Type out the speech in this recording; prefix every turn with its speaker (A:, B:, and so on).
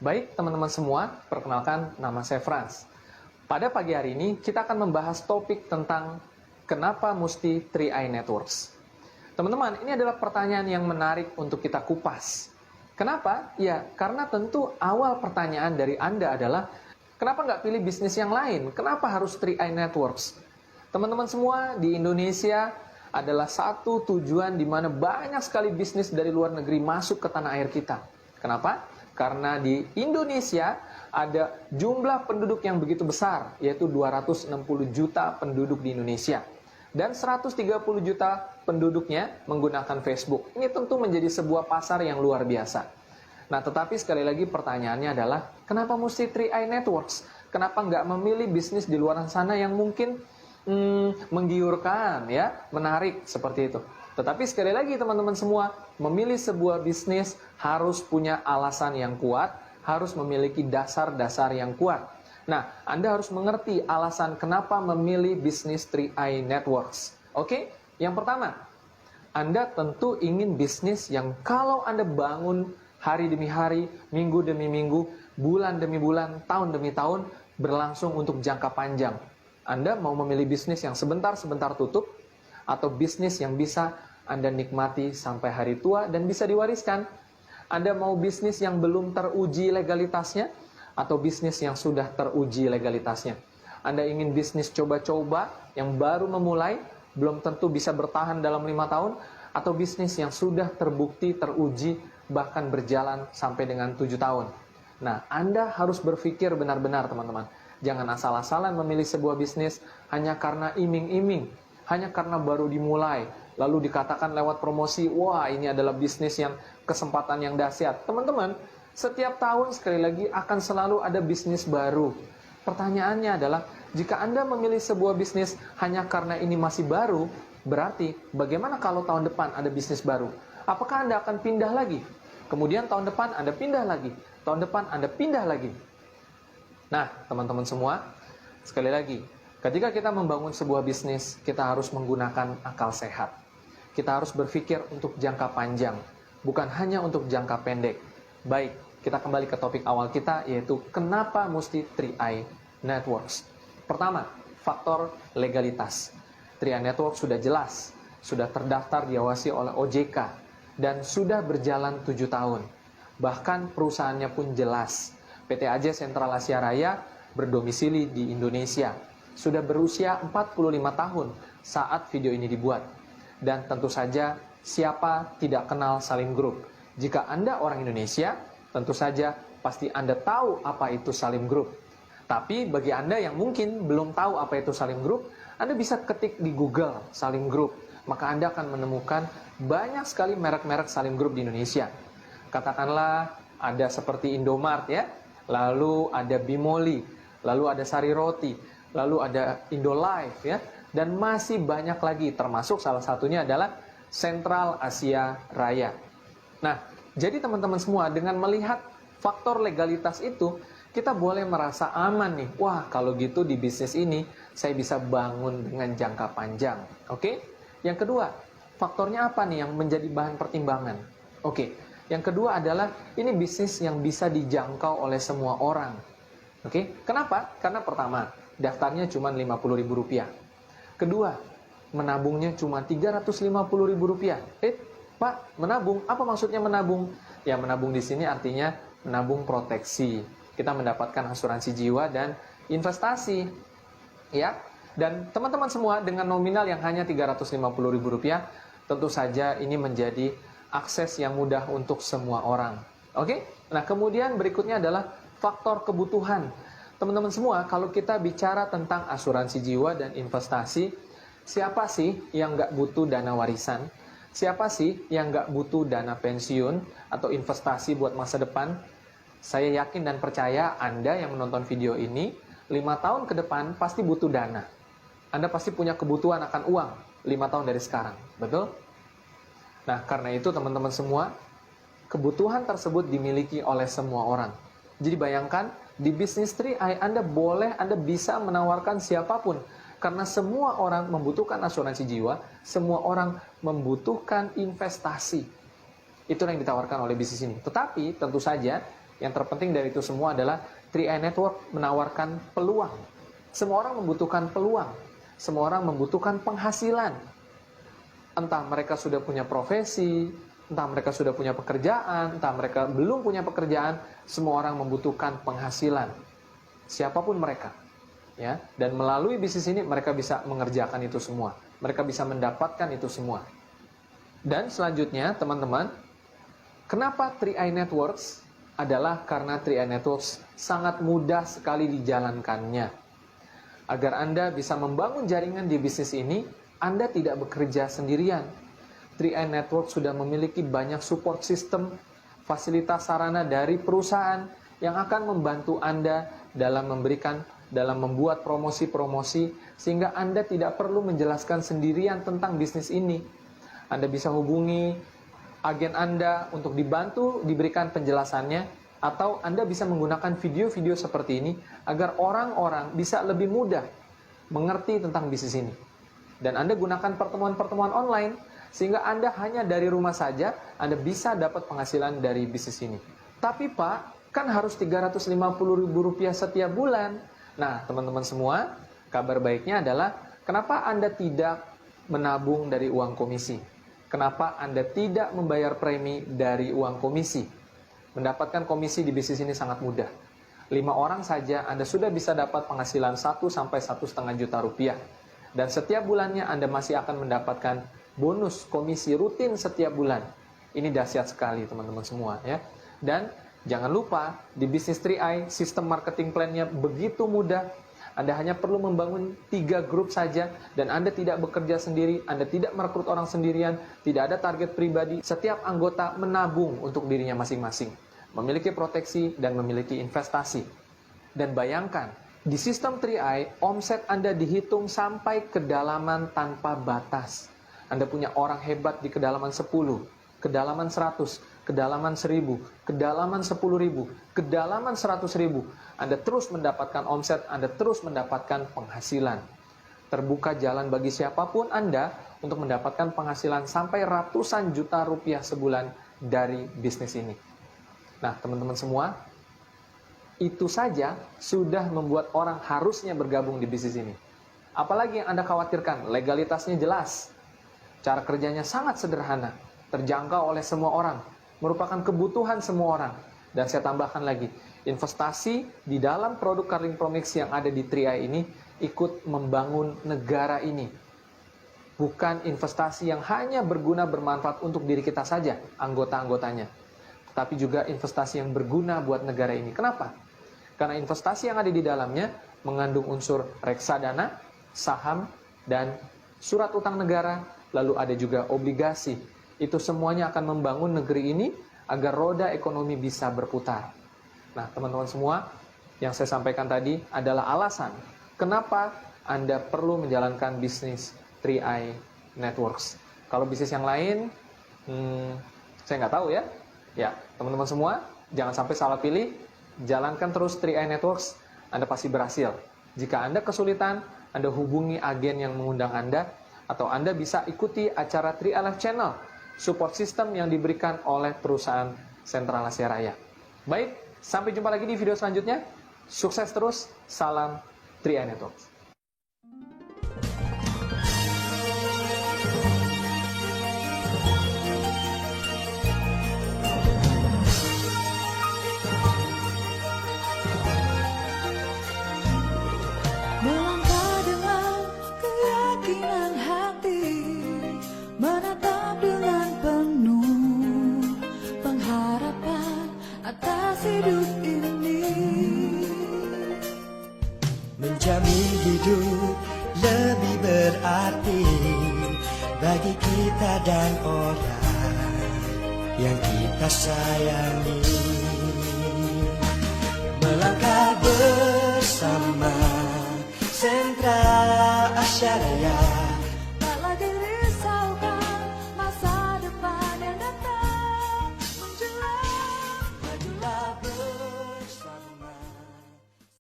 A: Baik teman-teman semua, perkenalkan nama saya Franz. Pada pagi hari ini kita akan membahas topik tentang kenapa mesti 3i Networks. Teman-teman, ini adalah pertanyaan yang menarik untuk kita kupas. Kenapa? Ya, karena tentu awal pertanyaan dari Anda adalah kenapa nggak pilih bisnis yang lain? Kenapa harus 3i Networks? Teman-teman semua, di Indonesia adalah satu tujuan di mana banyak sekali bisnis dari luar negeri masuk ke tanah air kita. Kenapa? Karena di Indonesia ada jumlah penduduk yang begitu besar, yaitu 260 juta penduduk di Indonesia. Dan 130 juta penduduknya menggunakan Facebook. Ini tentu menjadi sebuah pasar yang luar biasa. Nah, tetapi sekali lagi pertanyaannya adalah, kenapa mesti 3i Networks? Kenapa nggak memilih bisnis di luar sana yang mungkin menggiurkan, ya, menarik seperti itu? Tetapi sekali lagi teman-teman semua, memilih sebuah bisnis harus punya alasan yang kuat, harus memiliki dasar-dasar yang kuat. Nah, Anda harus mengerti alasan kenapa memilih bisnis 3i Networks. Oke? Yang pertama, Anda tentu ingin bisnis yang kalau Anda bangun hari demi hari, minggu demi minggu, bulan demi bulan, tahun demi tahun, berlangsung untuk jangka panjang. Anda mau memilih bisnis yang sebentar-sebentar tutup, atau bisnis yang bisa Anda nikmati sampai hari tua dan bisa diwariskan. Anda mau bisnis yang belum teruji legalitasnya atau bisnis yang sudah teruji legalitasnya. Anda ingin bisnis coba-coba yang baru memulai, belum tentu bisa bertahan dalam 5 tahun, atau bisnis yang sudah terbukti, teruji, bahkan berjalan sampai dengan 7 tahun. Nah, Anda harus berpikir benar-benar teman-teman. Jangan asal-asalan memilih sebuah bisnis hanya karena iming-iming, hanya karena baru dimulai, lalu dikatakan lewat promosi, wah ini adalah bisnis yang kesempatan yang dahsyat. Teman-teman, setiap tahun sekali lagi akan selalu ada bisnis baru. Pertanyaannya adalah, jika Anda memilih sebuah bisnis hanya karena ini masih baru, berarti bagaimana kalau tahun depan ada bisnis baru? Apakah Anda akan pindah lagi? Kemudian tahun depan Anda pindah lagi, tahun depan Anda pindah lagi. Nah, teman-teman semua, sekali lagi, ketika kita membangun sebuah bisnis, kita harus menggunakan akal sehat. Kita harus berpikir untuk jangka panjang, bukan hanya untuk jangka pendek. Baik, kita kembali ke topik awal kita, yaitu kenapa mesti 3i Networks. Pertama, faktor legalitas. 3i Networks sudah jelas, sudah terdaftar diawasi oleh OJK, dan sudah berjalan 7 tahun. Bahkan perusahaannya pun jelas. PT AJ Sentral Asia Raya berdomisili di Indonesia. Sudah berusia 45 tahun saat video ini dibuat. Dan tentu saja siapa tidak kenal Salim Group. Jika Anda orang Indonesia, tentu saja pasti Anda tahu apa itu Salim Group. Tapi bagi Anda yang mungkin belum tahu apa itu Salim Group, Anda bisa ketik di Google Salim Group. Maka Anda akan menemukan banyak sekali merek-merek Salim Group di Indonesia. Katakanlah ada seperti Indomart, ya, lalu ada Bimoli, lalu ada Sari Roti, lalu ada Indolife, ya, dan masih banyak lagi, termasuk salah satunya adalah Sentral Asia Raya. Nah, jadi teman-teman semua, dengan melihat faktor legalitas itu, kita boleh merasa aman nih. Wah, kalau gitu di bisnis ini saya bisa bangun dengan jangka panjang. Oke? Yang kedua, faktornya apa nih yang menjadi bahan pertimbangan? Oke, yang kedua adalah ini bisnis yang bisa dijangkau oleh semua orang. Oke, kenapa? Karena pertama, daftarnya cuma Rp50.000. Kedua, menabungnya cuma Rp350.000. Pak, menabung? Apa maksudnya menabung? Ya, menabung di sini artinya menabung proteksi. Kita mendapatkan asuransi jiwa dan investasi. Ya, dan teman-teman semua dengan nominal yang hanya Rp350.000, tentu saja ini menjadi akses yang mudah untuk semua orang. Oke? Nah, kemudian berikutnya adalah faktor kebutuhan. Teman-teman semua, kalau kita bicara tentang asuransi jiwa dan investasi, siapa sih yang nggak butuh dana warisan? Siapa sih yang nggak butuh dana pensiun atau investasi buat masa depan? Saya yakin dan percaya Anda yang menonton video ini, 5 tahun ke depan pasti butuh dana. Anda pasti punya kebutuhan akan uang 5 tahun dari sekarang. Betul? Nah, karena itu teman-teman semua, kebutuhan tersebut dimiliki oleh semua orang. Jadi bayangkan, di bisnis 3i Anda bisa menawarkan siapapun. Karena semua orang membutuhkan asuransi jiwa, semua orang membutuhkan investasi. Itu yang ditawarkan oleh bisnis ini. Tetapi tentu saja yang terpenting dari itu semua adalah 3i Network menawarkan peluang. Semua orang membutuhkan peluang. Semua orang membutuhkan penghasilan. Entah mereka sudah punya profesi, entah mereka sudah punya pekerjaan, entah mereka belum punya pekerjaan, semua orang membutuhkan penghasilan. Siapapun mereka. Ya, dan melalui bisnis ini mereka bisa mengerjakan itu semua. Mereka bisa mendapatkan itu semua. Dan selanjutnya, teman-teman, kenapa 3i Networks? Adalah karena 3i Networks sangat mudah sekali dijalankannya. Agar Anda bisa membangun jaringan di bisnis ini, Anda tidak bekerja sendirian. 3i Network sudah memiliki banyak support system, fasilitas sarana dari perusahaan yang akan membantu Anda dalam membuat promosi-promosi, sehingga Anda tidak perlu menjelaskan sendirian tentang bisnis ini. Anda bisa hubungi agen Anda untuk dibantu diberikan penjelasannya, atau Anda bisa menggunakan video-video seperti ini agar orang-orang bisa lebih mudah mengerti tentang bisnis ini. Dan Anda gunakan pertemuan-pertemuan online, sehingga Anda hanya dari rumah saja, Anda bisa dapat penghasilan dari bisnis ini. Tapi Pak, kan harus Rp350.000 setiap bulan. Nah, teman-teman semua, kabar baiknya adalah kenapa Anda tidak menabung dari uang komisi? Kenapa Anda tidak membayar premi dari uang komisi? Mendapatkan komisi di bisnis ini sangat mudah. 5 orang saja Anda sudah bisa dapat penghasilan 1 sampai 1,5 juta rupiah. Dan setiap bulannya Anda masih akan mendapatkan bonus komisi rutin setiap bulan. Ini dahsyat sekali teman-teman semua ya. Dan jangan lupa di bisnis 3i sistem marketing plan-nya begitu mudah. Anda hanya perlu membangun 3 grup saja dan Anda tidak bekerja sendiri, Anda tidak merekrut orang sendirian, tidak ada target pribadi. Setiap anggota menabung untuk dirinya masing-masing, memiliki proteksi dan memiliki investasi. Dan bayangkan, di sistem 3i, omset Anda dihitung sampai kedalaman tanpa batas. Anda punya orang hebat di kedalaman 10, kedalaman 100, kedalaman 1000, kedalaman 10.000, kedalaman 100.000. Anda terus mendapatkan omset, Anda terus mendapatkan penghasilan. Terbuka jalan bagi siapapun Anda untuk mendapatkan penghasilan sampai ratusan juta rupiah sebulan dari bisnis ini. Nah, teman-teman semua, itu saja sudah membuat orang harusnya bergabung di bisnis ini. Apalagi yang Anda khawatirkan, legalitasnya jelas. Cara kerjanya sangat sederhana, terjangkau oleh semua orang, merupakan kebutuhan semua orang. Dan saya tambahkan lagi, investasi di dalam produk Carling Promix yang ada di 3i ini ikut membangun negara ini. Bukan investasi yang hanya berguna bermanfaat untuk diri kita saja, anggota-anggotanya. Tapi juga investasi yang berguna buat negara ini. Kenapa? Karena investasi yang ada di dalamnya mengandung unsur reksadana, saham, dan surat utang negara, lalu ada juga obligasi. Itu semuanya akan membangun negeri ini agar roda ekonomi bisa berputar. Nah, teman-teman semua, yang saya sampaikan tadi adalah alasan kenapa Anda perlu menjalankan bisnis 3i Networks. Kalau bisnis yang lain, saya nggak tahu ya. Ya, teman-teman semua, jangan sampai salah pilih. Jalankan terus 3i Networks, Anda pasti berhasil. Jika Anda kesulitan, Anda hubungi agen yang mengundang Anda, atau Anda bisa ikuti acara 3i Live Channel, support system yang diberikan oleh perusahaan Sentral Asia Raya. Baik, sampai jumpa lagi di video selanjutnya. Sukses terus, salam 3i Networks.
B: Melangkah dengan keyakinan hati, menatap dengan penuh pengharapan atas hidup ini.
C: Menjamin hidup lebih berarti bagi kita dan orang yang kita sayangi. Melangkah bersama Sentra Asia Raya.